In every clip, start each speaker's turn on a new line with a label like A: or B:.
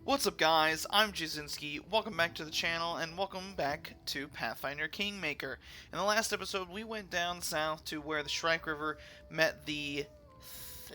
A: What's up guys, I'm Jayzinski, welcome back to the channel, and welcome back to Pathfinder Kingmaker. In the last episode, we went down south to where the Shrike River met the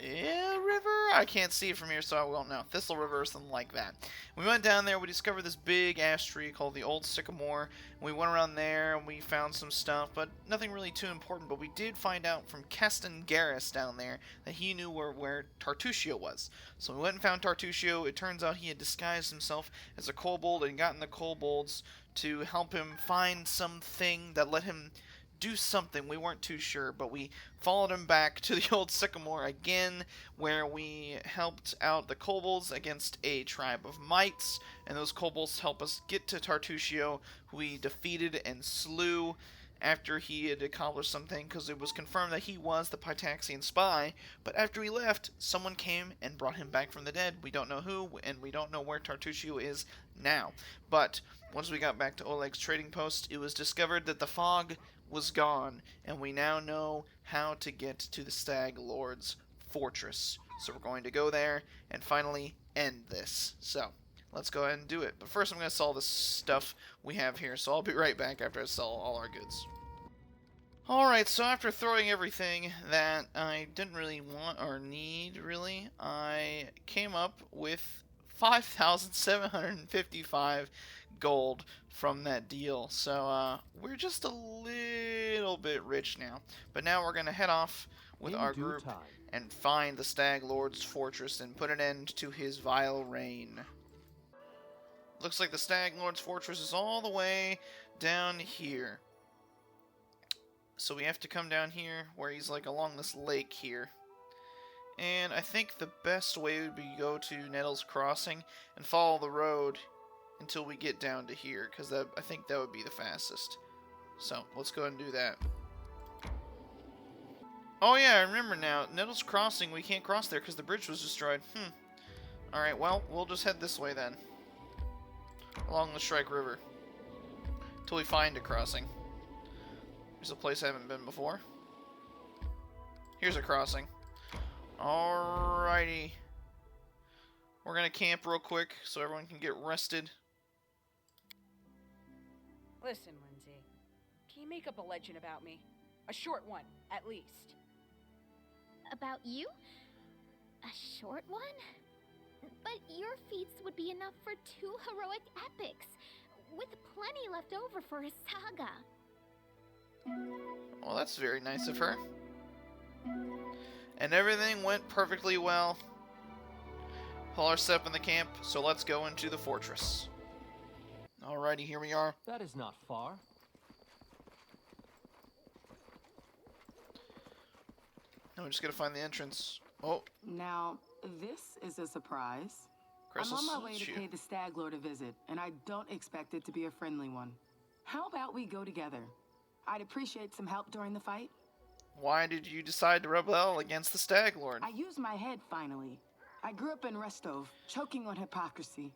A: River? I can't see it from here, so I won't know. Thistle River or something like that. We went down there, we discovered this big ash tree called the Old Sycamore, and we went around there, and we found some stuff, but nothing really too important, but we did find out from Keston Garrus down there that he knew where Tartusio was. So we went and found Tartusio. It turns out he had disguised himself as a kobold and gotten the kobolds to help him find something that let him do something. We weren't too sure, but we followed him back to the Old Sycamore again, where we helped out the kobolds against a tribe of mites, and those kobolds helped us get to Tartusio, who we defeated and slew after he had accomplished something, because it was confirmed that he was the Pytaxian spy. But after he left, someone came and brought him back from the dead. We don't know who, and we don't know where Tartusio is now. But once we got back to Oleg's trading post, it was discovered that the fog was gone, and we now know how to get to the Stag Lord's fortress. So we're going to go there and finally end this. So let's go ahead and do it. But first I'm going to sell this stuff we have here, so I'll be right back after I sell all our goods. Alright, so after throwing everything that I didn't really want or need, really, I came up with 5,755 gold from that deal. So we're just a little bit rich now. But now we're going to head off with our group and find the Stag Lord's fortress and put an end to his vile reign. Looks like the Stag Lord's fortress is all the way down here. So we have to come down here where he's like along this lake here. And I think the best way would be go to Nettle's Crossing and follow the road until we get down to here, because I think that would be the fastest. So let's go ahead and do that. Oh yeah, I remember now. Nettle's Crossing, we can't cross there because the bridge was destroyed. Alright, well, we'll just head this way then. Along the Shrike River. Till we find a crossing. There's a place I haven't been before. Here's a crossing. Alrighty. We're gonna camp real quick so everyone can get rested.
B: Listen, Lindsay. Can you make up a legend about me? A short one, at least.
C: About you? A short one? But your feats would be enough for 2 heroic epics, with plenty left over for a saga.
A: Well, that's very nice of her. And everything went perfectly well. All are set up in the camp, so let's go into the fortress. Alrighty, here we are.
D: That is not far.
A: Now we just gotta find the entrance. Oh.
E: Now, this is a surprise.
A: Crystal,
E: I'm on my way to pay the Stag Lord a visit, and I don't expect it to be a friendly one. How about we go together? I'd appreciate some help during the fight.
A: Why did you decide to rebel against the Stag Lord?
E: I used my head, finally. I grew up in Restov, choking on hypocrisy.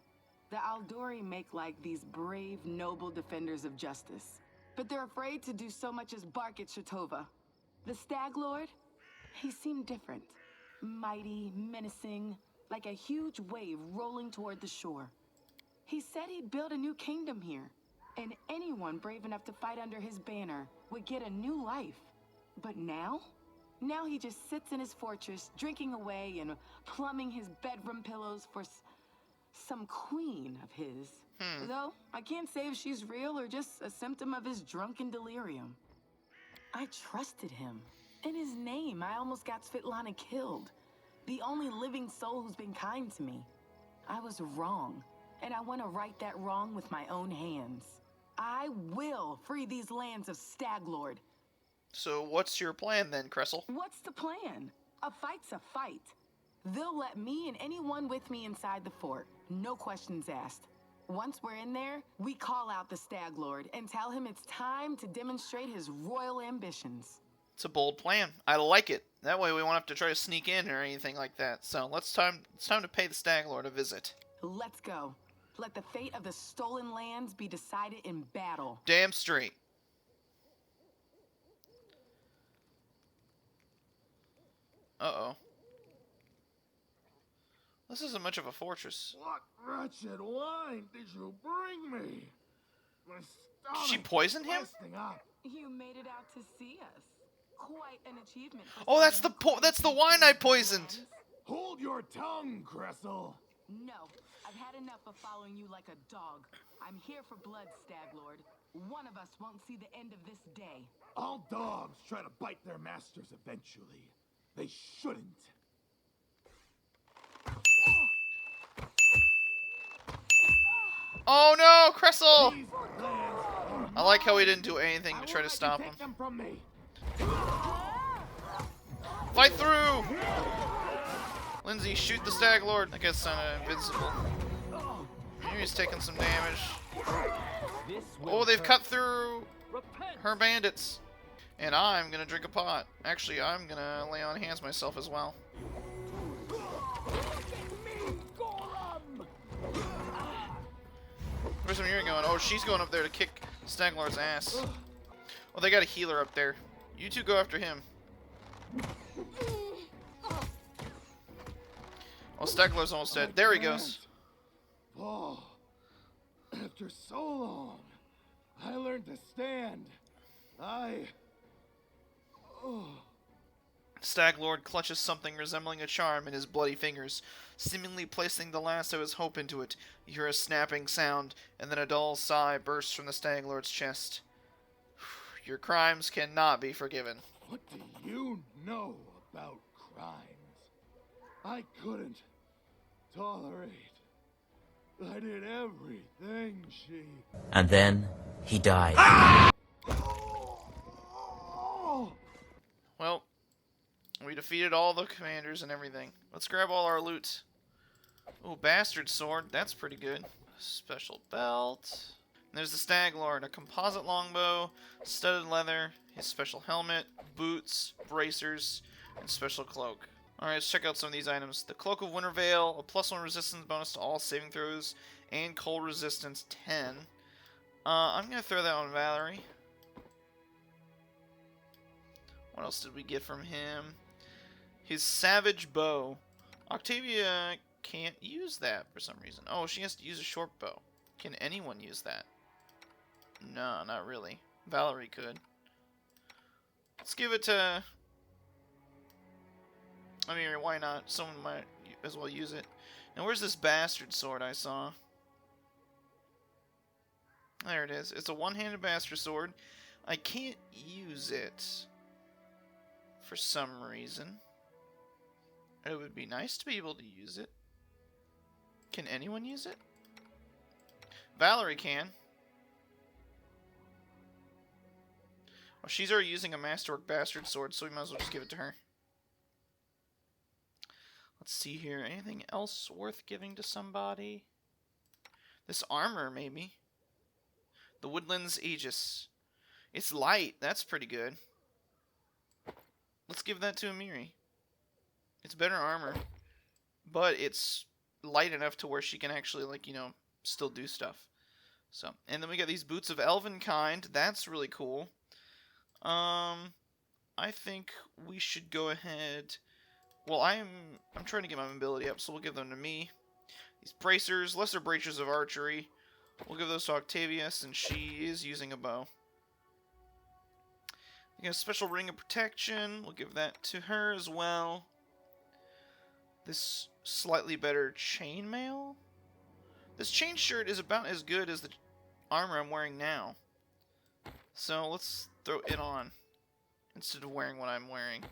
E: The Aldori make like these brave, noble defenders of justice. But they're afraid to do so much as bark at Shatova. The Stag Lord? He seemed different. Mighty, menacing, like a huge wave rolling toward the shore. He said he'd build a new kingdom here, and anyone brave enough to fight under his banner would get a new life. But now? Now he just sits in his fortress, drinking away and plumbing his bedroom pillows for some queen of his. Though, I can't say if she's real or just a symptom of his drunken delirium. I trusted him. In his name, I almost got Svetlana killed. The only living soul who's been kind to me. I was wrong, and I want to right that wrong with my own hands. I will free these lands of Stag Lord.
A: So what's your plan then, Cressel?
E: What's the plan? A fight's a fight. They'll let me and anyone with me inside the fort. No questions asked. Once we're in there, we call out the Stag Lord and tell him it's time to demonstrate his royal ambitions.
A: It's a bold plan. I like it. That way we won't have to try to sneak in or anything like that. So it's time to pay the Stag Lord a visit.
E: Let's go. Let the fate of the stolen lands be decided in battle.
A: Damn straight. Uh-oh. This isn't much of a fortress.
D: What wretched wine did you bring me? My
A: Did she
D: stomach
A: poison
D: is
A: him?
D: twisting up.
E: You made it out to see us. Quite an achievement. For
A: Oh, that's
E: someone
A: the
E: who
A: that's the
E: claims
A: wine
E: to
A: I
E: be
A: poisoned.
E: bland.
D: Hold your tongue, Crystal.
E: No, I've had enough of following you like a dog. I'm here for blood, Stag Lord. One of us won't see the end of this day.
D: All dogs try to bite their masters eventually. They shouldn't.
A: Oh no, Cressel!
D: These lands are
A: I like how he
D: mine.
A: didn't do anything
D: I
A: to try
D: won't
A: to
D: let
A: stop
D: you
A: him.
D: take them from me.
A: Fight through! Lindsay, shoot the Stag Lord. That guy's kinda invincible. He's taking some damage. Oh, they've cut through her bandits. And I'm gonna drink a pot. Actually, I'm gonna lay on hands myself as well. Where's Amiri going? Oh, she's going up there to kick Stag Lord's ass. Well, they got a healer up there. You two go after him. Oh, Stag Lord's almost dead. There he goes.
D: Oh, after so long, I learned to stand.
A: Stag Lord clutches something resembling a charm in his bloody fingers, seemingly placing the last of his hope into it. You hear a snapping sound, and then a dull sigh bursts from the Stag Lord's chest. Your crimes cannot be forgiven.
D: What do you know about crimes? I couldn't tolerate. I did everything she...
F: And then he died.
D: Oh!
A: Well, we defeated all the commanders and everything. Let's grab all our loot. Oh, bastard sword. That's pretty good. Special belt. And there's the Stag Lord. A composite longbow, studded leather, his special helmet, boots, bracers, and special cloak. Alright, let's check out some of these items. The Cloak of Winter Veil, a +1 resistance bonus to all saving throws, and cold resistance 10. I'm going to throw that on Valerie. What else did we get from him? His Savage Bow. Octavia can't use that for some reason. Oh, she has to use a short bow. Can anyone use that? No, not really. Valerie could. Let's give it to... I mean, why not? Someone might as well use it. Now, where's this bastard sword I saw? There it is. It's a one-handed bastard sword. I can't use it for some reason. It would be nice to be able to use it. Can anyone use it? Valerie can. Well, she's already using a Masterwork Bastard Sword, so we might as well just give it to her. Let's see here. Anything else worth giving to somebody? This armor, maybe. The Woodlands Aegis. It's light. That's pretty good. Let's give that to Amiri. It's better armor, but it's light enough to where she can actually, like, you know, still do stuff. So, and then we got these boots of elven kind. That's really cool. I think we should go ahead. Well, I'm trying to get my mobility up, so we'll give them to me. These bracers, lesser bracers of archery. We'll give those to Octavia since she is using a bow. We got a special ring of protection. We'll give that to her as well. This slightly better chainmail. This chain shirt is about as good as the armor I'm wearing now. So let's throw it on instead of wearing what I'm wearing.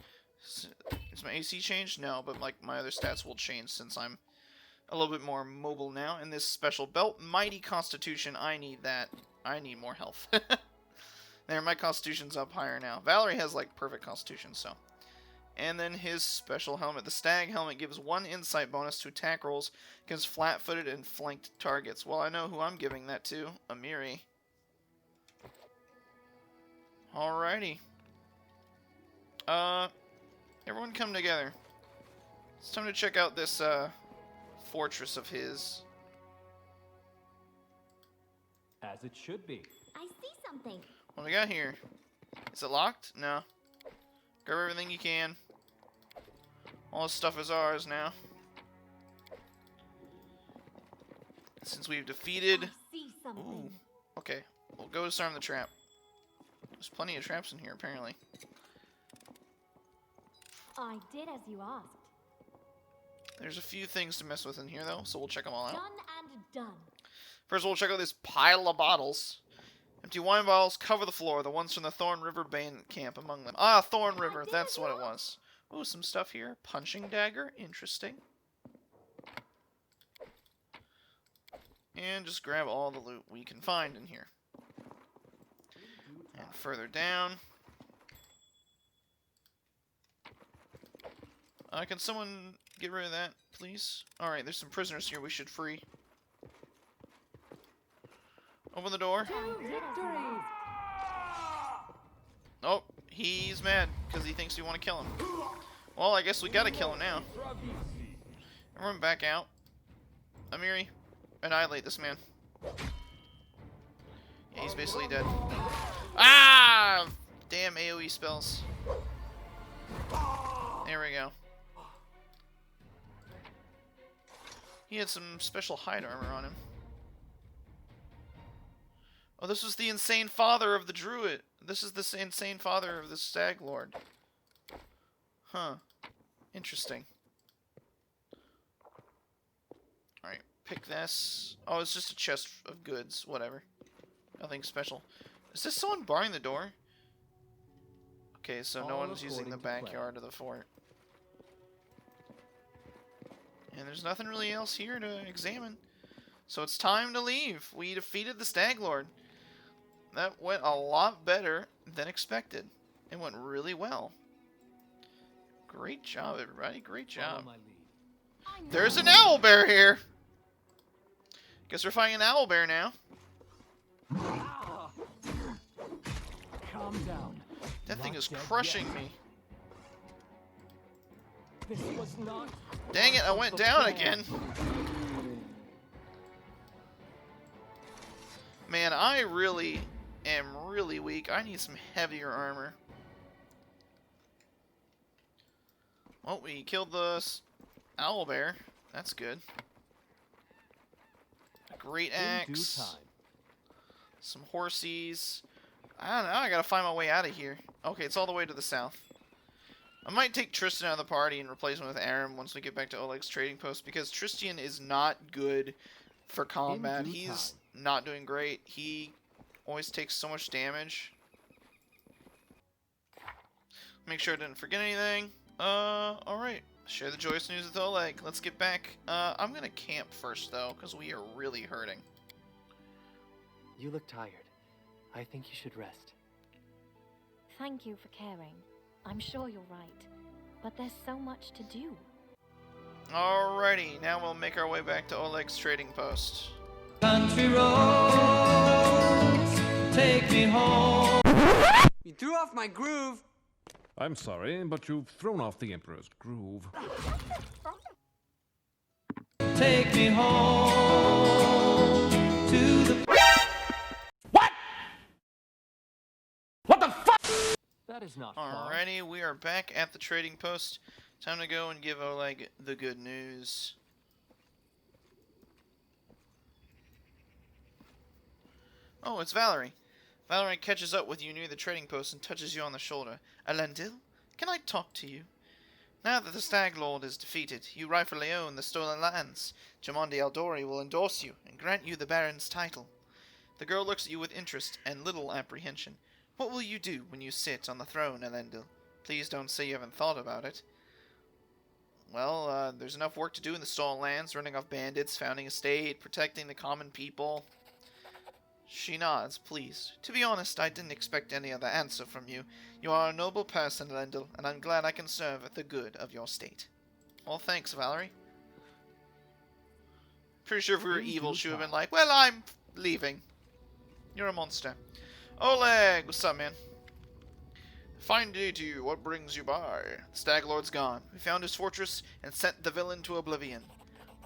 A: Is my AC changed? No, but like my other stats will change since I'm a little bit more mobile now. And this special belt, Mighty Constitution, I need that. I need more health. There, my Constitution's up higher now. Valerie has like perfect Constitution, so. And then his special helmet. The Stag helmet gives 1 insight bonus to attack rolls against flat-footed and flanked targets. Well, I know who I'm giving that to. Amiri. Alrighty. Everyone come together. It's time to check out this, fortress of his.
G: As it should be.
C: I see something.
A: What we got here? Is it locked? No. Grab everything you can. All this stuff is ours now. Since we've defeated...
C: I see something.
A: Ooh, okay. We'll go disarm the trap. There's plenty of traps in here, apparently.
C: I did as you asked.
A: There's a few things to mess with in here, though, so we'll check them all out.
C: Done and done.
A: First, we'll check out this pile of bottles. Empty wine bottles cover the floor, the ones from the Thorn River Bandit camp among them. Ah, Thorn River, that's what it was. Ooh, some stuff here. Punching dagger, interesting. And just grab all the loot we can find in here. And further down. Can someone get rid of that, please? Alright, there's some prisoners here we should free. Open the door. Oh, he's mad because he thinks we want to kill him. Well, I guess we gotta kill him now. Everyone back out. Amiri, annihilate this man. Yeah, he's basically dead. Ah! Damn AoE spells. There we go. He had some special hide armor on him. Oh, this was the insane father of the druid. This is the insane father of the Stag Lord. Huh. Interesting. Alright, pick this. Oh, it's just a chest of goods. Whatever. Nothing special. Is this someone barring the door? Okay, so no one's using the backyard of the fort. And there's nothing really else here to examine. So it's time to leave. We defeated the Stag Lord. That went a lot better than expected. It went really well. Great job, everybody. Great job. There's an owlbear here. Guess we're fighting an owlbear now.
G: Calm down.
A: That thing is crushing me.
G: This was not.
A: Dang it, I went down again. Man, I really am really weak. I need some heavier armor. Well, we killed the owlbear. That's good. A great axe. Some horsies. I don't know, I gotta find my way out of here. Okay, it's all the way to the south. I might take Tristan out of the party and replace him with Aram once we get back to Oleg's trading post, because Tristan is not good for combat. He's not doing great. He always takes so much damage. Make sure I didn't forget anything. Alright. Share the joyous news with Oleg. Let's get back. I'm gonna camp first, though, because we are really hurting.
H: You look tired. I think you should rest.
C: Thank you for caring. I'm sure you're right. But there's so much to do.
A: Alrighty, now we'll make our way back to Oleg's trading post.
I: Country roads, take me home.
J: You threw off my groove.
K: I'm sorry, but you've thrown off the Emperor's groove.
I: Take me home to the...
K: What? What the fuck?
G: That is not far.
A: Alrighty, we are back at the trading post. Time to go and give Oleg the good news. Oh, it's Valerie. Valerie catches up with you near the trading post and touches you on the shoulder. Elendil, can I talk to you? Now that the Stag Lord is defeated, you rightfully own the stolen lands. Jamondi Aldori will endorse you and grant you the Baron's title. The girl looks at you with interest and little apprehension. What will you do when you sit on the throne, Elendil? Please don't say you haven't thought about it. Well, there's enough work to do in the stolen lands, running off bandits, founding a state, protecting the common people. She nods, pleased. To be honest, I didn't expect any other answer from you. You are a noble person, Elendil, and I'm glad I can serve at the good of your state. Well, thanks, Valerie. Pretty sure if we were evil, she would have been like, well, I'm leaving. You're a monster. Oleg, what's up, man? Fine day to you. What brings you by? The Stag Lord's gone. We found his fortress and sent the villain to oblivion.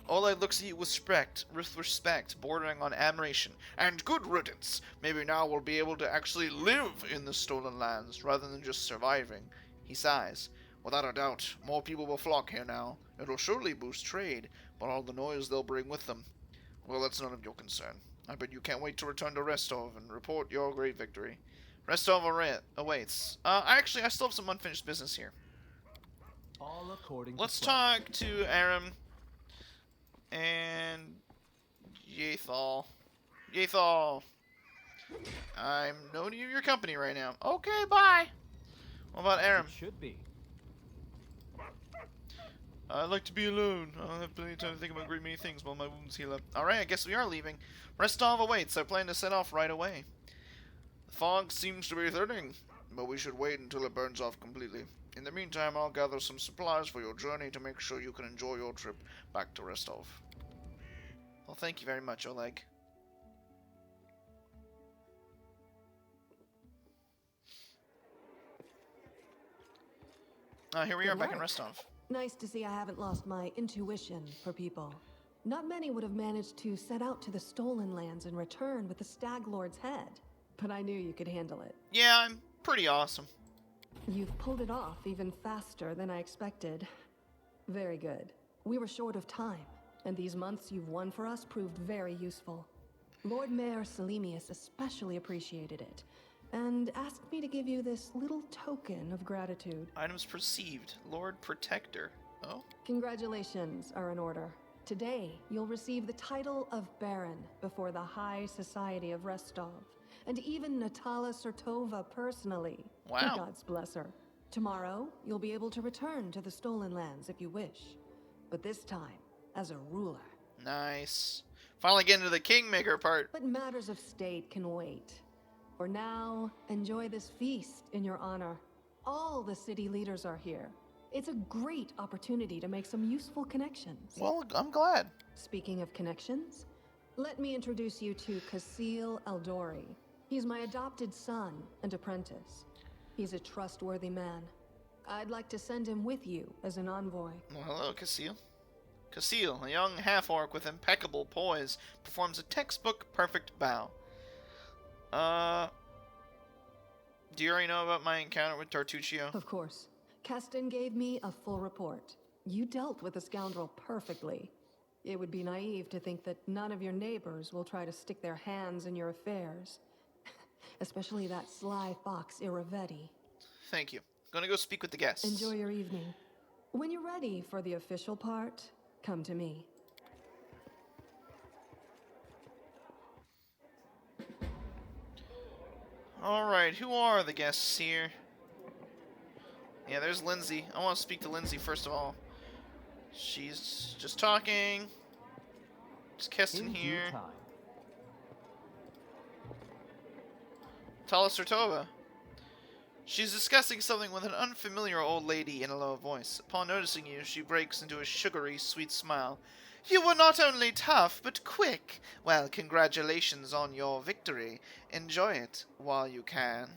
A: Oleg looks at you with respect, bordering on admiration. And good riddance. Maybe now we'll be able to actually live in the stolen lands, rather than just surviving. He sighs. Without a doubt, more people will flock here now. It'll surely boost trade, but all the noise they'll bring with them. Well, that's none of your concern. I bet you can't wait to return to Restov and report your great victory. Restov awaits. I still have some unfinished business here.
G: All according
A: Let's
G: to plan.
A: talk to Aram and Yathal. Yathal, I'm no need of your company right now. Okay, bye. What about Aram?
G: It should be.
A: I'd like to be alone. I'll have plenty of time to think about great many things while my wounds heal up. Alright, I guess we are leaving. Restov awaits. I plan to set off right away. The fog seems to be thinning, but we should wait until it burns off completely. In the meantime, I'll gather some supplies for your journey to make sure you can enjoy your trip back to Restov. Well, thank you very much, Oleg. Here we are back in Restov.
L: Nice to see I haven't lost my intuition for people. Not many would have managed to set out to the Stolen Lands and return with the Stag Lord's head. But I knew you could handle it.
A: Yeah, I'm pretty awesome.
L: You've pulled it off even faster than I expected. Very good. We were short of time, and these months you've won for us proved very useful. Lord Mayor Selemius especially appreciated it, and asked me to give you this little token of gratitude.
A: Items perceived. Lord Protector. Oh?
L: Congratulations are in order. Today, you'll receive the title of Baron before the High Society of Restov, and even Natala Sertova personally.
A: Wow.
L: God's bless her. Tomorrow, you'll be able to return to the Stolen Lands if you wish, but this time, as a ruler.
A: Nice. Finally getting to the Kingmaker part.
L: But matters of state can wait. For now, enjoy this feast in your honor. All the city leaders are here. It's a great opportunity to make some useful connections.
A: Well, I'm glad.
L: Speaking of connections, let me introduce you to Kasil Aldori. He's my adopted son and apprentice. He's a trustworthy man. I'd like to send him with you as an envoy.
A: Well, hello, Kasil. Kasil, a young half-orc with impeccable poise, performs a textbook perfect bow. Do you already know about my encounter with Tartuccio?
L: Of course. Keston gave me a full report. You dealt with the scoundrel perfectly. It would be naive to think that none of your neighbors will try to stick their hands in your affairs. Especially that sly fox Iravetti.
A: Thank you. Gonna go speak with the guests.
L: Enjoy your evening. When you're ready for the official part, come to me.
A: Alright, who are the guests here? Yeah, there's Lindsay. I want to speak to Lindsay first of all. She's just talking. Is Keston here? Tala Sertova. She's discussing something with an unfamiliar old lady in a low voice. Upon noticing you, she breaks into a sugary, sweet smile. You were not only tough, but quick. Well, congratulations on your victory. Enjoy it while you can.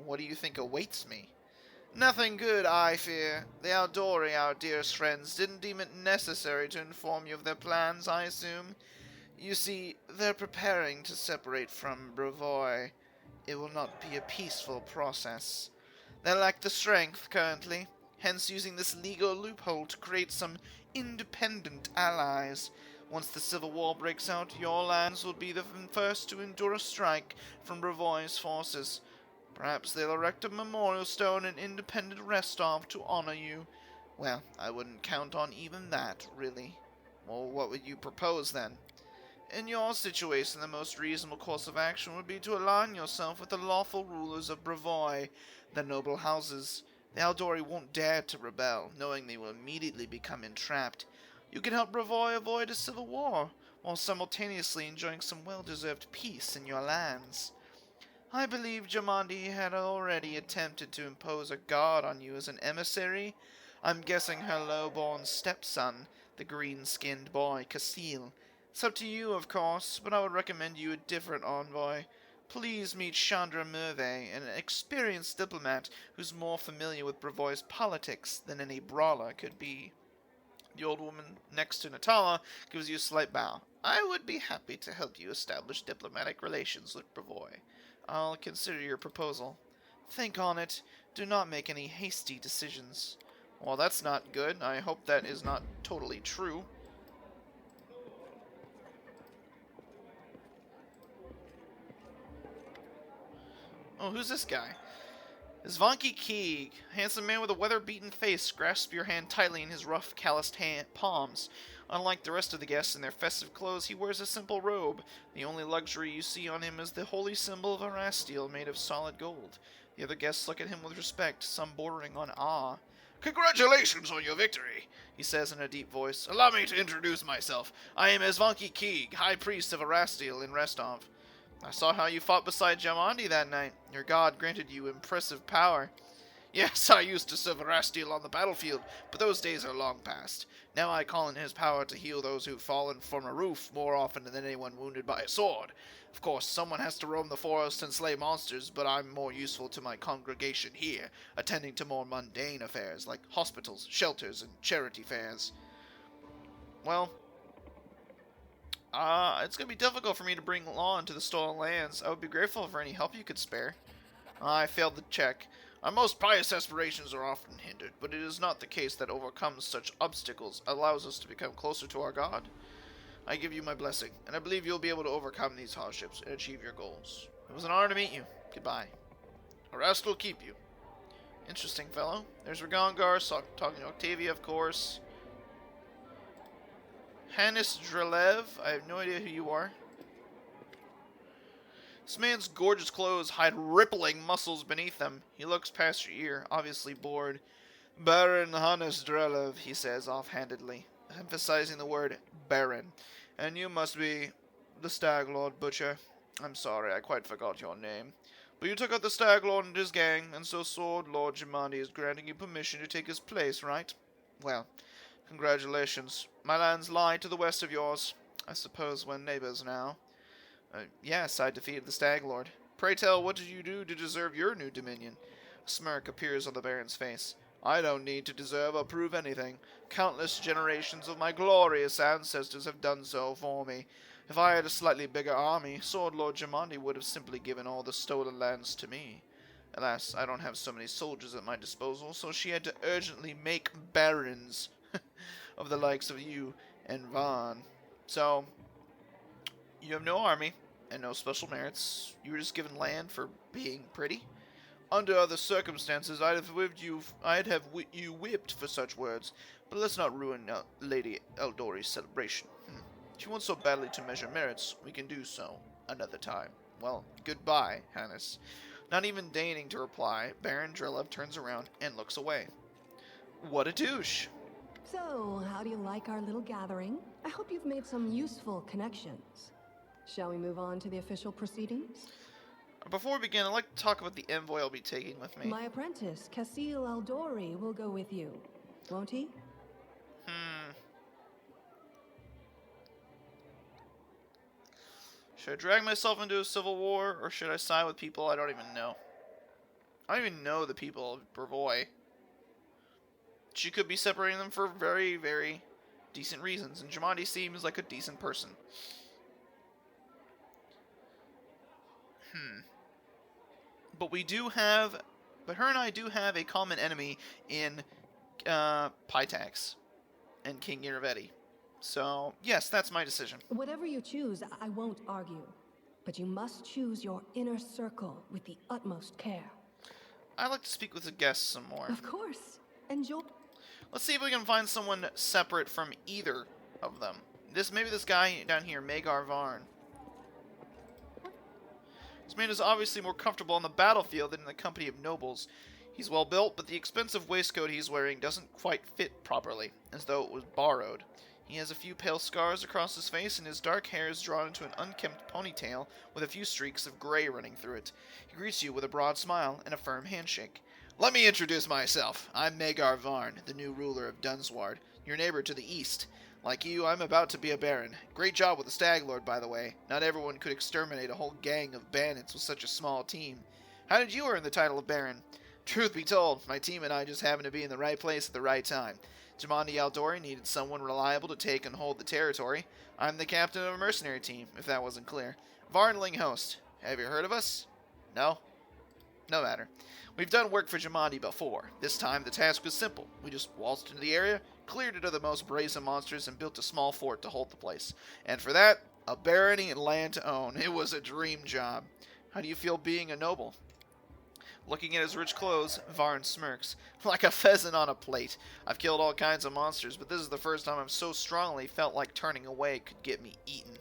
A: What do you think awaits me? Nothing good, I fear. The Aldori, our dearest friends, didn't deem it necessary to inform you of their plans, I assume. You see, they're preparing to separate from Brevoy. It will not be a peaceful process. They lack the strength currently, hence using this legal loophole to create some independent allies. Once the civil war breaks out, your lands will be the first to endure a strike from Brevoy's forces. Perhaps they'll erect a memorial stone in independent Restov to honor you. Well, I wouldn't count on even that, really. Well, what would you propose then? In your situation, the most reasonable course of action would be to align yourself with the lawful rulers of Brevoy, the noble houses. The Aldori won't dare to rebel, knowing they will immediately become entrapped. You can help Brevoy avoid a civil war, while simultaneously enjoying some well-deserved peace in your lands. I believe Jamandi had already attempted to impose a guard on you as an emissary. I'm guessing her low-born stepson, the green-skinned boy, Kasil. It's up to you, of course, but I would recommend you a different envoy. Please meet Chandra Merve, an experienced diplomat who's more familiar with Brevoy's politics than any brawler could be. The old woman next to Natala gives you a slight bow. I would be happy to help you establish diplomatic relations with Brevoy. I'll consider your proposal. Think on it. Do not make any hasty decisions. Well, that's not good. I hope that is not totally true. Oh, who's this guy? Zvanki Keeg, handsome man with a weather-beaten face, grasps your hand tightly in his rough, calloused palms. Unlike the rest of the guests in their festive clothes, he wears a simple robe. The only luxury you see on him is the holy symbol of Arastiel made of solid gold. The other guests look at him with respect, some bordering on awe.
M: Congratulations on your victory, he says in a deep voice. Allow me to introduce myself. I am Zvanki Keeg, High Priest of Arastiel in Restov.
A: I saw how you fought beside Jamandi that night. Your god granted you impressive power.
M: Yes, I used to serve Arastiel on the battlefield, but those days are long past. Now I call in his power to heal those who've fallen from a roof more often than anyone wounded by a sword. Of course, someone has to roam the forest and slay monsters, but I'm more useful to my congregation here, attending to more mundane affairs like hospitals, shelters, and charity fairs.
A: Well, it's going to be difficult for me to bring law into the stolen lands. I would be grateful for any help you could spare. I failed the check.
M: Our most pious aspirations are often hindered, but it is not the case that overcomes such obstacles allows us to become closer to our God. I give you my blessing, and I believe you'll be able to overcome these hardships and achieve your goals.
A: It was an honor to meet you. Goodbye.
M: Arast will keep you.
A: Interesting fellow. There's Ragongar, talking to Octavia, of course. Hannes Drelev, I have no idea who you are. This man's gorgeous clothes hide rippling muscles beneath them. He looks past your ear, obviously bored.
M: Baron Hannes Drelev, he says offhandedly, emphasizing the word Baron. And you must be the Stag Lord Butcher. I'm sorry, I quite forgot your name. But you took out the Stag Lord and his gang, and so Sword Lord Jimandi is granting you permission to take his place, right? Well, congratulations. My lands lie to the west of yours. I suppose we're neighbors now.
A: Yes, I defeated the Stag Lord. Pray tell, what did you do to deserve your new dominion? A smirk appears on the Baron's face.
M: I don't need to deserve or prove anything. Countless generations of my glorious ancestors have done so for me. If I had a slightly bigger army, Sword Lord Jimandi would have simply given all the stolen lands to me. Alas, I don't have so many soldiers at my disposal, so she had to urgently make barons of the likes of you and Vaughn.
A: So, you have no army and no special merits. You were just given land for being pretty?
M: Under other circumstances, I'd have you whipped for such words. But let's not ruin Lady Eldori's celebration. She wants so badly to measure merits, we can do so another time.
A: Well, goodbye, Hannes. Not even deigning to reply, Baron Drelev turns around and looks away. What a douche!
L: So, how do you like our little gathering? I hope you've made some useful connections. Shall we move on to the official proceedings?
A: Before we begin, I'd like to talk about the envoy I'll be taking with me.
L: My apprentice, Casil Aldori, will go with you, won't he?
A: Should I drag myself into a civil war, or should I side with people I don't even know? I don't even know the people of Brevoy. She could be separating them for very, very decent reasons, and Jamandi seems like a decent person. But her and I do have a common enemy in Pytax and King Iravetti. So, yes, that's my decision.
L: Whatever you choose, I won't argue. But you must choose your inner circle with the utmost care.
A: I'd like to speak with the guests some more.
L: Of course. Enjoy.
A: Let's see if we can find someone separate from either of them. Maybe this guy down here, Magar Varn. This man is obviously more comfortable on the battlefield than in the company of nobles. He's well built, but the expensive waistcoat he's wearing doesn't quite fit properly, as though it was borrowed. He has a few pale scars across his face, and his dark hair is drawn into an unkempt ponytail with a few streaks of gray running through it. He greets you with a broad smile and a firm handshake.
M: Let me introduce myself. I'm Magar Varn, the new ruler of Dunsward, your neighbor to the east. Like you, I'm about to be a baron. Great job with the Stag Lord, by the way. Not everyone could exterminate a whole gang of bandits with such a small team. How did you earn the title of baron? Truth be told, my team and I just happened to be in the right place at the right time. Jamandi Aldori needed someone reliable to take and hold the territory. I'm the captain of a mercenary team, if that wasn't clear. Varnling Host. Have you heard of us? No? No matter. We've done work for Jamandi before. This time the task was simple. We just waltzed into the area, cleared it of the most brazen monsters, and built a small fort to hold the place. And for that, a barony and land to own. It was a dream job. How do you feel being a noble?
A: Looking at his rich clothes, Varn smirks. Like a pheasant on a plate. I've killed all kinds of monsters, but this is the first time I've so strongly felt like turning away could get me eaten.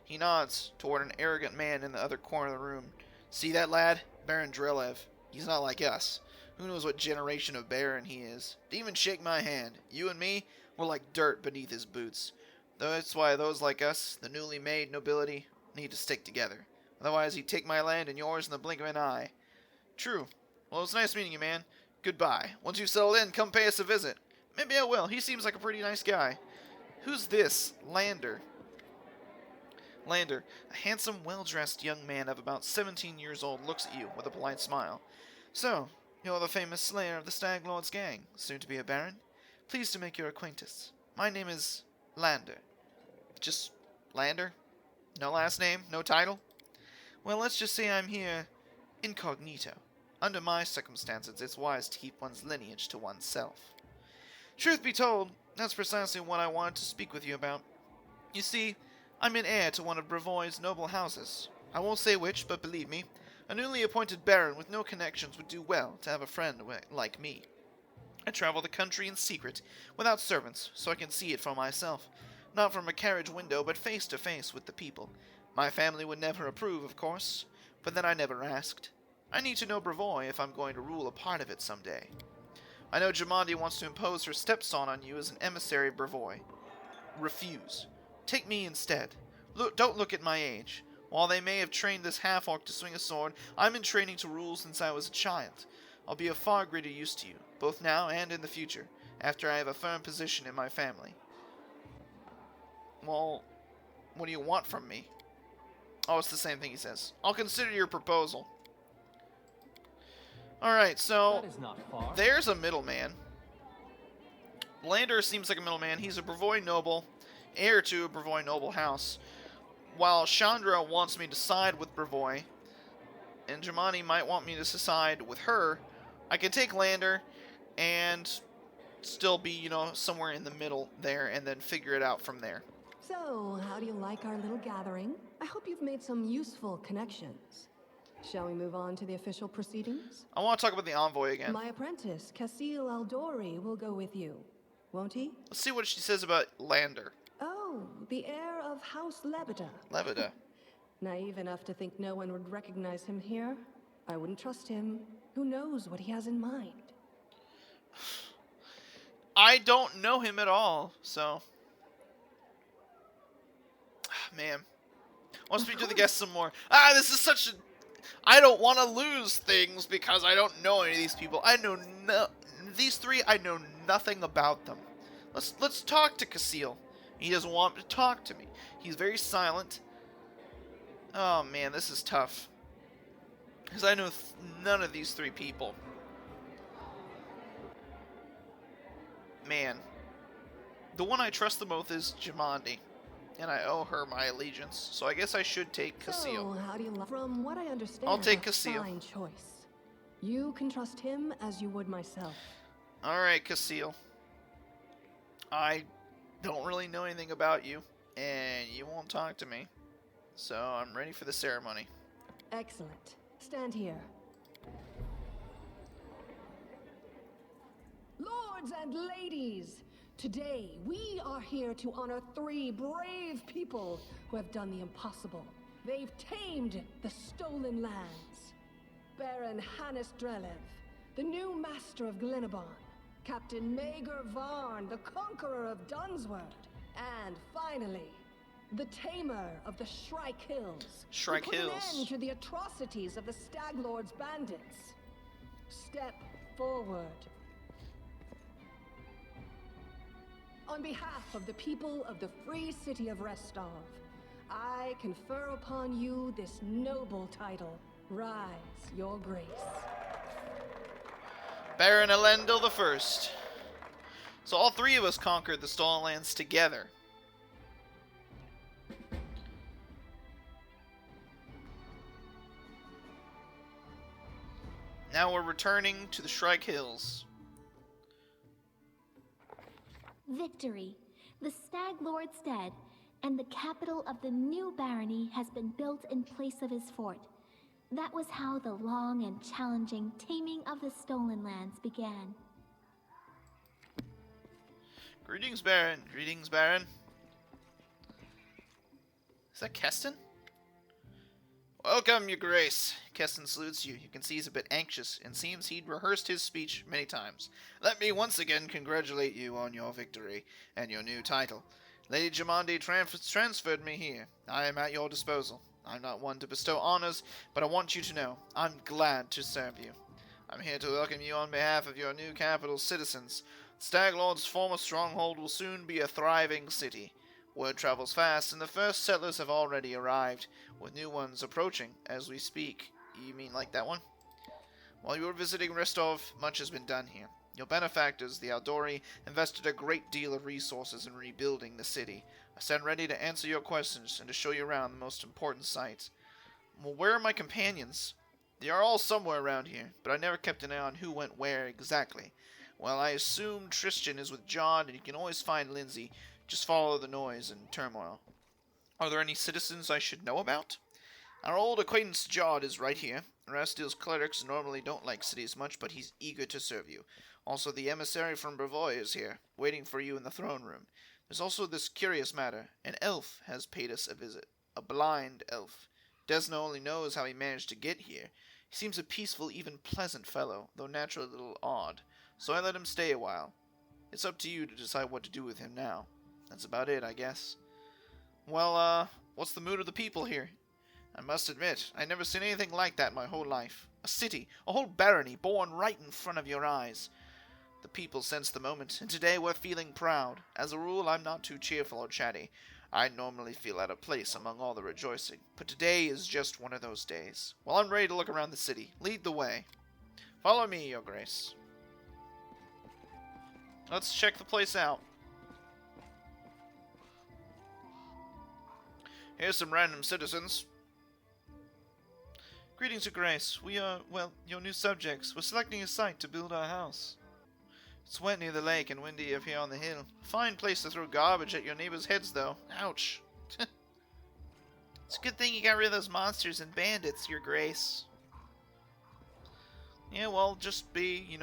A: He nods toward an arrogant man in the other corner of the room. See that lad? Baron Drelev. He's not like us. Who knows what generation of Baron he is? Didn't even shake my hand. You and me, we're like dirt beneath his boots. That's why those like us, the newly made nobility, need to stick together. Otherwise he'd take my land and yours in the blink of an eye. True. Well, it's nice meeting you, man. Goodbye. Once you've settled in, come pay us a visit. Maybe I will. He seems like a pretty nice guy. Who's this? Lander. Lander, a handsome, well-dressed young man of about 17 years old, looks at you with a polite smile. So, you're the famous slayer of the Stag Lord's gang, soon to be a baron? Pleased to make your acquaintance. My name is Lander. Just Lander? No last name? No title? Well, let's just say I'm here incognito. Under my circumstances, it's wise to keep one's lineage to oneself. Truth be told, that's precisely what I wanted to speak with you about. You see, I'm an heir to one of Brevoy's noble houses. I won't say which, but believe me, a newly appointed baron with no connections would do well to have a friend like me. I travel the country in secret, without servants, so I can see it for myself. Not from a carriage window, but face to face with the people. My family would never approve, of course, but then I never asked. I need to know Brevoy if I'm going to rule a part of it someday. I know Jamandi wants to impose her stepson on you as an emissary of Brevoy. Refuse. Take me instead. Don't look at my age. While they may have trained this half-orc to swing a sword, I'm in training to rule since I was a child. I'll be of far greater use to you, both now and in the future, after I have a firm position in my family. Well, what do you want from me? Oh, it's the same thing he says. I'll consider your proposal. Alright, so there's a middleman. Lander seems like a middleman. He's a Brevoy noble, heir to a Brevoy noble house. While Chandra wants me to side with Brevoy, and Jamani might want me to side with her, I can take Lander and still be, you know, somewhere in the middle there and then figure it out from there.
L: So, how do you like our little gathering? I hope you've made some useful connections. Shall we move on to the official proceedings?
A: I want to talk about the envoy again.
L: My apprentice, Casil Aldori, will go with you, won't he?
A: Let's see what she says about Lander.
L: Oh, the heir of House Lebeda.
A: Lebeda.
L: Naive enough to think no one would recognize him here. I wouldn't trust him. Who knows what he has in mind?
A: I don't know him at all, so... Man. I want to speak to the guests some more. This is such a... I don't want to lose things because I don't know any of these people. I know these three, I know nothing about them. Let's talk to Casil. He doesn't want to talk to me. He's very silent. Oh man, this is tough. Because I know none of these three people. Man. The one I trust the most is Jamandi. And I owe her my allegiance, so I guess I should take Casil.
L: So, how do you from what I understand,
A: I'll take Casil.
L: Fine choice. You can trust him as you would myself.
A: Alright, Casil. I don't really know anything about you, and you won't talk to me. So I'm ready for the ceremony.
L: Excellent. Stand here. Lords and ladies, today we are here to honor 3 brave people who have done the impossible. They've tamed the stolen lands. Baron Hannes Drelev, the new master of Glenabon. Captain Maegor Varn, the conqueror of Dunsword. And finally, the tamer of the Shrike Hills.
A: Shrike
L: Hills. Put an end to the atrocities of the Stag Lord's bandits. Step forward. On behalf of the people of the free city of Restov, I confer upon you this noble title. Rise, your grace.
A: Baron Elendil I. So all 3 of us conquered the stolen lands together. Now we're returning to the Shrike Hills.
C: Victory. The Stag Lord's dead, and the capital of the new barony has been built in place of his fort. That was how the long and challenging taming of the Stolen Lands began.
A: Greetings, Baron. Greetings, Baron. Is that Keston? Welcome, your grace. Keston salutes you. You can see he's a bit anxious, and seems he'd rehearsed his speech many times. Let me once again congratulate you on your victory and your new title. Lady Jamandi transferred me here. I am at your disposal. I'm not one to bestow honors, but I want you to know I'm glad to serve you. I'm here to welcome you on behalf of your new capital's citizens. Stag Lord's former stronghold will soon be a thriving city. Word travels fast, and the first settlers have already arrived, with new ones approaching as we speak. You mean like that one? While you were visiting Restov, much has been done here. Your benefactors, the Aldori, invested a great deal of resources in rebuilding the city. I stand ready to answer your questions and to show you around the most important sites. Well, where are my companions? They are all somewhere around here, but I never kept an eye on who went where exactly. Well, I assume Tristan is with John, and you can always find Lindsay. Just follow the noise and turmoil. Are there any citizens I should know about? Our old acquaintance Jod is right here. Rastil's clerics normally don't like cities much, but he's eager to serve you. Also, the emissary from Brevoy is here, waiting for you in the throne room. There's also this curious matter. An elf has paid us a visit. A blind elf. Desna only knows how he managed to get here. He seems a peaceful, even pleasant fellow, though naturally a little odd. So I let him stay a while. It's up to you to decide what to do with him now. That's about it, I guess. Well, what's the mood of the people here? I must admit, I've never seen anything like that my whole life. A city, a whole barony, born right in front of your eyes. The people sense the moment, and today we're feeling proud. As a rule, I'm not too cheerful or chatty. I normally feel out of place among all the rejoicing, but today is just one of those days. Well, I'm ready to look around the city. Lead the way. Follow me, Your Grace. Let's check the place out. Here's some random citizens. Greetings, Your Grace. We are, well, your new subjects. We're selecting a site to build our house. It's wet near the lake and windy up here on the hill. Fine place to throw garbage at your neighbors' heads, though. Ouch. It's a good thing you got rid of those monsters and bandits, Your Grace. Yeah, well, just be,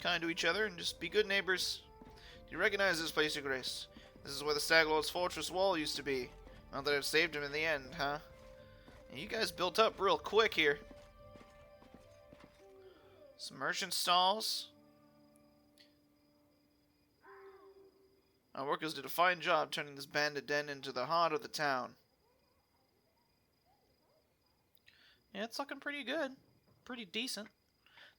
A: kind to each other and just be good neighbors. Do you recognize this place, Your Grace? This is where the Stag Lord's fortress wall used to be. Not that it saved him in the end, huh? And you guys built up real quick here. Some merchant stalls. Our workers did a fine job turning this bandit den into the heart of the town. Yeah, it's looking pretty good. Pretty decent.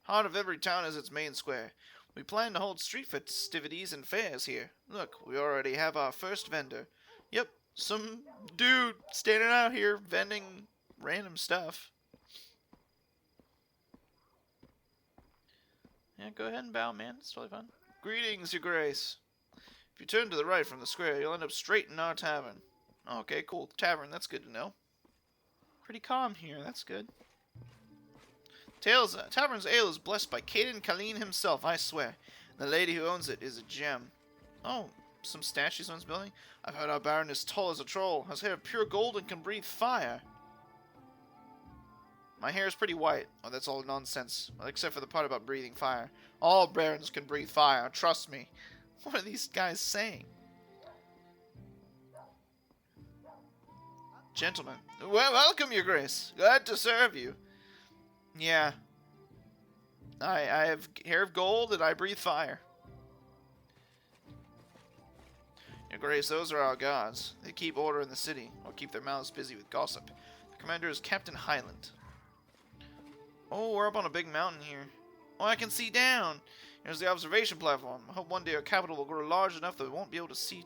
A: Heart of every town is its main square. We plan to hold street festivities and fairs here. Look, we already have our first vendor. Yep, some dude standing out here vending random stuff. Yeah, go ahead and bow, man. It's totally fun. Greetings, Your Grace. If you turn to the right from the square, you'll end up straight in our tavern. Okay, cool. Tavern, that's good to know. Pretty calm here, that's good. Tavern's ale is blessed by Caden Colleen himself, I swear. The lady who owns it is a gem. Oh, some statues on his building? I've heard our Baron is tall as a troll, has hair of pure gold, and can breathe fire. My hair is pretty white. Oh, that's all nonsense. Well, except for the part about breathing fire. All Barons can breathe fire, trust me. What are these guys saying? Gentlemen. Well, welcome, Your Grace. Glad to serve you. Yeah. I have hair of gold and I breathe fire. Your Grace, those are our gods. They keep order in the city, or keep their mouths busy with gossip. The commander is Captain Highland. Oh, we're up on a big mountain here. Oh, I can see down. Here's the observation platform. I hope one day our capital will grow large enough that we won't be able to see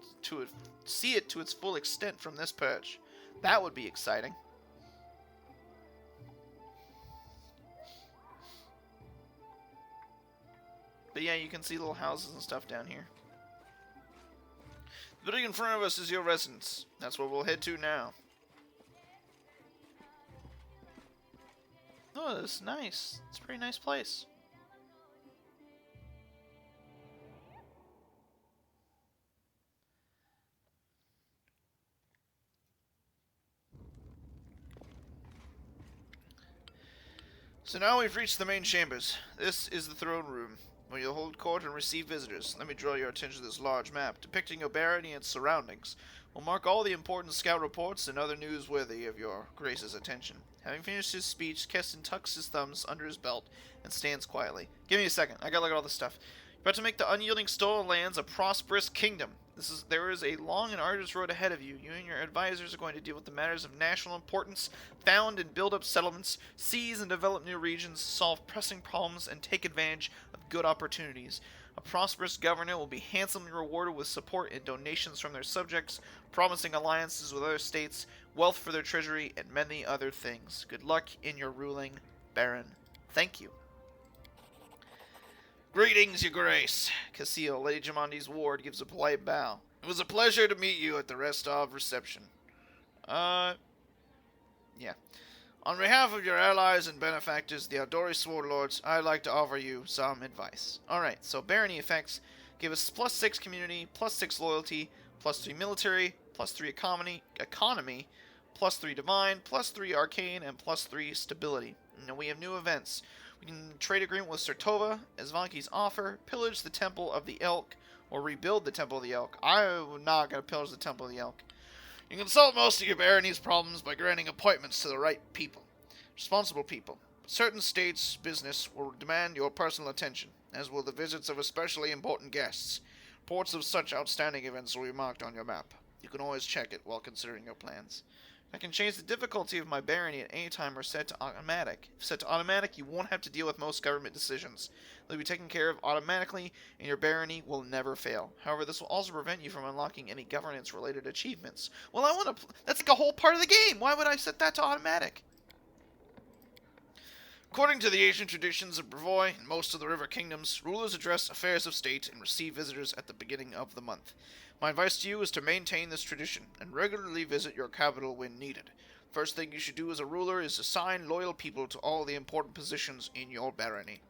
A: it to its full extent from this perch. That would be exciting. But yeah, you can see little houses and stuff down here. The building in front of us is your residence. That's where we'll head to now. Oh, that's nice. It's a pretty nice place.
M: So now we've reached the main chambers. This is the throne room, where you'll hold court and receive visitors. Let me draw your attention to this large map, depicting your barony and its surroundings. We'll mark all the important scout reports and other news worthy of your grace's attention. Having finished his speech, Keston tucks his thumbs under his belt and stands quietly. Give me a second. I gotta look at all this stuff. You're about to make the unyielding stolen lands a prosperous kingdom. There is a long and arduous road ahead of you. You and your advisors are going to deal with the matters of national importance, found and build up settlements, seize and develop new regions, solve pressing problems, and take advantage of good opportunities. A prosperous governor will be handsomely rewarded with support and donations from their subjects, promising alliances with other states, wealth for their treasury, and many other things. Good luck in your ruling, Baron. Thank you. Greetings, your grace. Casil, Lady Jamondi's ward, gives a polite bow. It was a pleasure to meet you at the Restov reception. Yeah. On behalf of your allies and benefactors, the Aldori Sword Lords, I'd like to offer you some advice. Alright, so barony effects give us +6 community, +6 loyalty, +3 military, +3 economy, +3 divine, +3 arcane, and +3 stability. Now we have new events. We can trade agreement with Sertova, Esvanki's offer, pillage the Temple of the Elk, or rebuild the Temple of the Elk. I'm not going to pillage the Temple of the Elk. You can solve most of your barony's problems by granting appointments to the right people, responsible people. Certain states' business will demand your personal attention, as will the visits of especially important guests. Reports of such outstanding events will be marked on your map. You can always check it while considering your plans. I can change the difficulty of my barony at any time or set to automatic. If set to automatic, you won't have to deal with most government decisions. They'll be taken care of automatically, and your barony will never fail. However, this will also prevent you from unlocking any governance-related achievements. Well, I want to... That's like a whole part of the game! Why would I set that to automatic? According to the ancient traditions of Brevoy and most of the river kingdoms, rulers address affairs of state and receive visitors at the beginning of the month. My advice to you is to maintain this tradition and regularly visit your capital when needed. First thing you should do as a ruler is assign loyal people to all the important positions in your barony.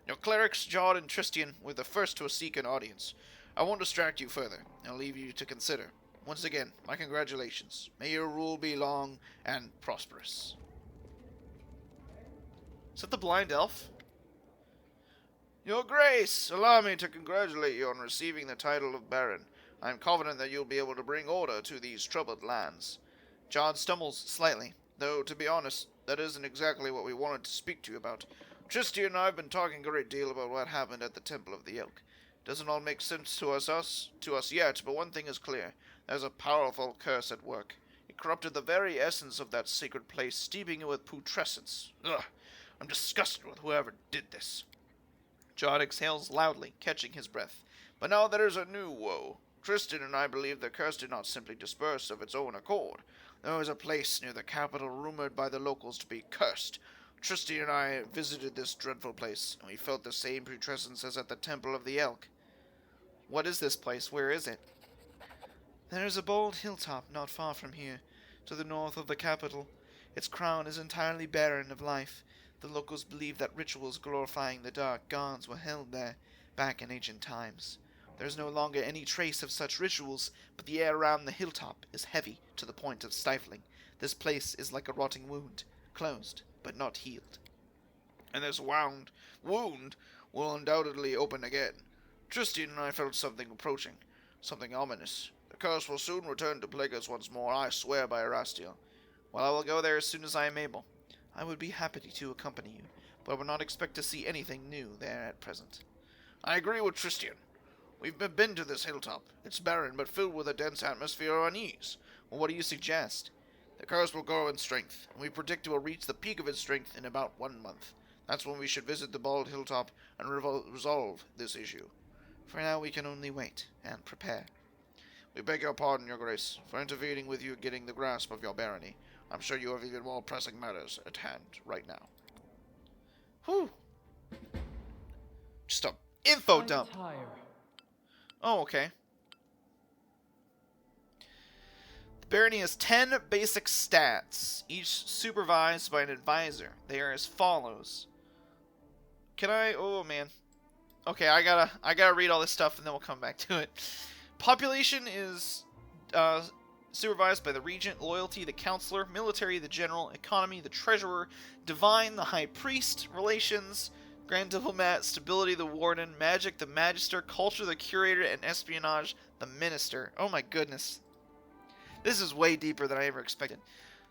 M: Your clerics, Jod and Tristian, were the first to seek an audience. I won't distract you further. I'll leave you to consider. Once again, my congratulations. May your rule be long and prosperous. Is that the blind elf? Your Grace, allow me to congratulate you on receiving the title of Baron. I am confident that you'll be able to bring order to these troubled lands. John stumbles slightly, though, to be honest, that isn't exactly what we wanted to speak to you about. Tristy and I have been talking a great deal about what happened at the Temple of the Elk. Doesn't all make sense to us yet, but one thing is clear. There's a powerful curse at work. It corrupted the very essence of that sacred place, steeping it with putrescence. Ugh, I'm disgusted with whoever did this. John exhales loudly, catching his breath. But now there's a new woe. Tristan and I believe the curse did not simply disperse of its own accord. There was a place near the capital rumored by the locals to be cursed. Tristan and I visited this dreadful place, and we felt the same putrescence as at the Temple of the Elk. What is this place? Where is it? There is a bold hilltop not far from here, to the north of the capital. Its crown is entirely barren of life. The locals believe that rituals glorifying the dark gods were held there, back in ancient times. There is no longer any trace of such rituals, but the air around the hilltop is heavy to the point of stifling. This place is like a rotting wound, closed, but not healed. And this wound will undoubtedly open again. Tristan and I felt something approaching, something ominous. The curse will soon return to plague us once more, I swear by Erastiel. Well, I will go there as soon as I am able. I would be happy to accompany you, but I would not expect to see anything new there at present. I agree with Tristan. We've been to this hilltop. It's barren, but filled with a dense atmosphere of unease. Well, what do you suggest? The curse will grow in strength, and we predict it will reach the peak of its strength in about 1 month. That's when we should visit the bald hilltop and resolve this issue. For now, we can only wait and prepare. We beg your pardon, your grace, for intervening with you getting the grasp of your barony. I'm sure you have even more pressing matters at hand right now. Whew. Just a info dump. Oh, okay. The barony has 10 basic stats, each supervised by an advisor. They are as follows. Can I? Oh man. Okay, I gotta read all this stuff and then we'll come back to it. Population is
A: supervised by the regent, loyalty, the counselor, military, the general, economy, the treasurer, divine, the high priest, relations, grand diplomat, stability, the warden, magic, the magister, culture, the curator, and espionage, the minister. Oh my goodness. This is way deeper than I ever expected.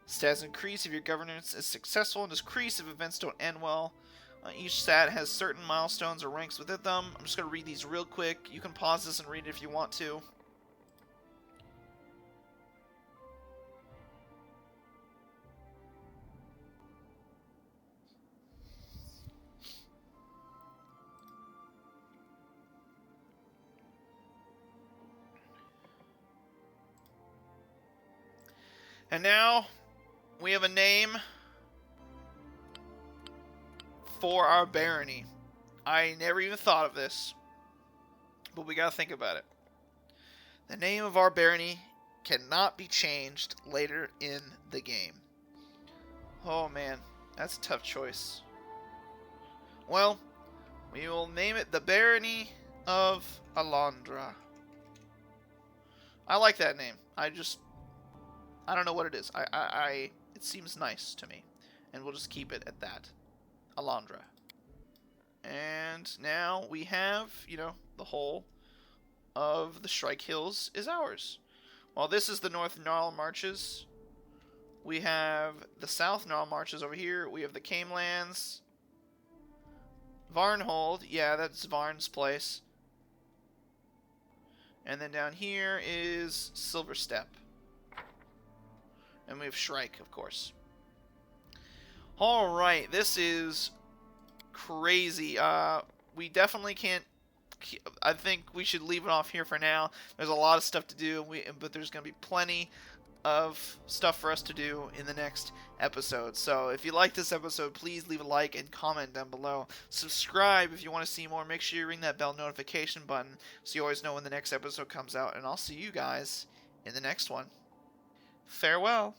A: Stats increase if your governance is successful, and decrease if events don't end well. Each stat has certain milestones or ranks within them. I'm just going to read these real quick. You can pause this and read it if you want to. And now, we have a name for our barony. I never even thought of this, but we gotta think about it. The name of our barony cannot be changed later in the game. Oh man, that's a tough choice. Well, we will name it the Barony of Alondra. I like that name. I don't know what it is. It seems nice to me, and we'll just keep it at that. Alondra. And now we have, the whole of the Shrike Hills is ours. While this is the North Gnarl Marches, we have the South Gnarl Marches over here. We have the Camelands. Varnhold, yeah, that's Varn's place. And then down here is Silverstep. And we have Shrike, of course. Alright, this is crazy. We definitely can't... I think we should leave it off here for now. There's a lot of stuff to do, but there's going to be plenty of stuff for us to do in the next episode. So if you like this episode, please leave a like and comment down below. Subscribe if you want to see more. Make sure you ring that bell notification button so you always know when the next episode comes out. And I'll see you guys in the next one. Farewell.